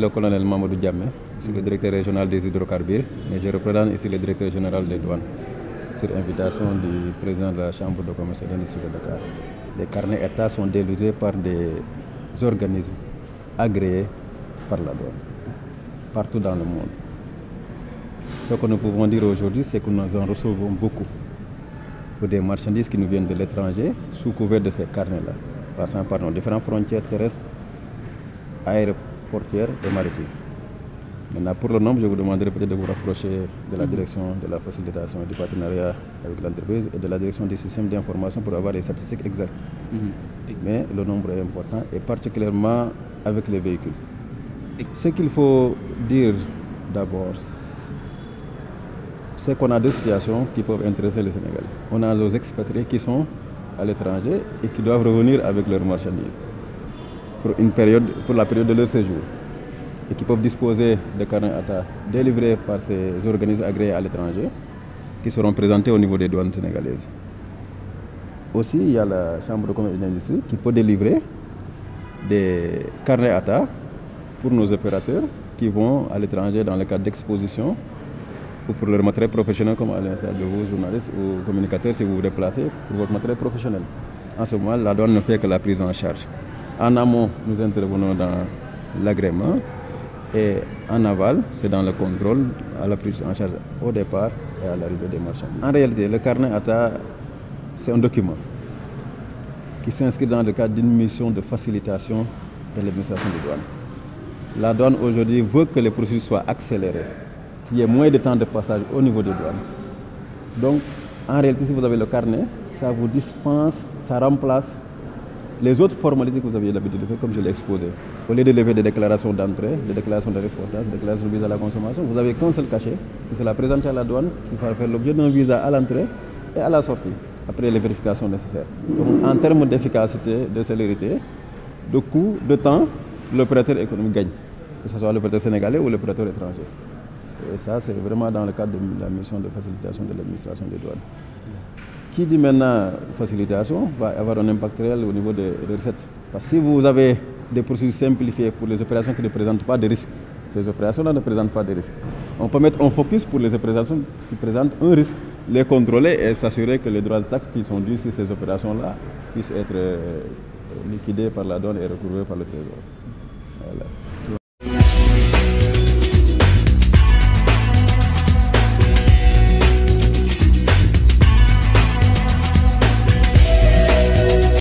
le colonel Mamadou Diamé, je suis le directeur régional des hydrocarbures, mais je représente ici le directeur général des douanes, sur invitation du président de la Chambre de commerce et d'industrie de Dakar. Les carnets État sont délivrés par des organismes agréés par la douane, partout dans le monde. Ce que nous pouvons dire aujourd'hui, c'est que nous en recevons beaucoup pour des marchandises qui nous viennent de l'étranger sous couvert de ces carnets-là, passant par nos différentes frontières terrestres, aéroportuaires et maritimes. Maintenant, pour le nombre, je vous demanderai peut-être de vous rapprocher de la direction de la facilitation du partenariat avec l'entreprise et de la direction des systèmes d'information pour avoir les statistiques exactes. Mais le nombre est important et particulièrement avec les véhicules. Ce qu'il faut dire d'abord, c'est qu'on a deux situations qui peuvent intéresser les Sénégalais. On a nos expatriés qui sont à l'étranger et qui doivent revenir avec leurs marchandises pour la période de leur séjour et qui peuvent disposer de carnets ATA délivrés par ces organismes agréés à l'étranger qui seront présentés au niveau des douanes sénégalaises. Aussi, il y a la Chambre de commerce et d'industrie qui peut délivrer des carnets ATA pour nos opérateurs qui vont à l'étranger dans le cadre d'exposition ou pour leur matériel professionnel, comme à l'instar de vous, journalistes ou communicateurs, si vous vous déplacez pour votre matériel professionnel. En ce moment, la douane ne fait que la prise en charge. En amont, nous intervenons dans l'agrément et en aval, c'est dans le contrôle, à la prise en charge au départ et à l'arrivée des marchandises. En réalité, le carnet ATA, c'est un document qui s'inscrit dans le cadre d'une mission de facilitation de l'administration des douanes. La douane aujourd'hui veut que les processus soient accélérés, qu'il y ait moins de temps de passage au niveau des douanes. Donc, en réalité, si vous avez le carnet, ça vous dispense, ça remplace les autres formalités que vous aviez l'habitude de faire, comme je l'ai exposé. Au lieu de lever des déclarations d'entrée, des déclarations de exportation, des déclarations de visa à la consommation, vous avez qu'un seul cachet, qui sera présenté à la douane, qui va faire l'objet d'un visa à l'entrée et à la sortie, après les vérifications nécessaires. Donc, en termes d'efficacité, de célérité, de coût, de temps, l'opérateur économique gagne, que ce soit l'opérateur sénégalais ou l'opérateur étranger. Et ça, c'est vraiment dans le cadre de la mission de facilitation de l'administration des douanes. Qui dit maintenant facilitation va avoir un impact réel au niveau des recettes. Parce que si vous avez des procédures simplifiées pour les opérations qui ne présentent pas de risques, ces opérations-là ne présentent pas de risques. On peut mettre un focus pour les opérations qui présentent un risque, les contrôler et s'assurer que les droits de taxes qui sont dus sur ces opérations-là puissent être liquidés par la douane et recouvrés par le Trésor. Voilà.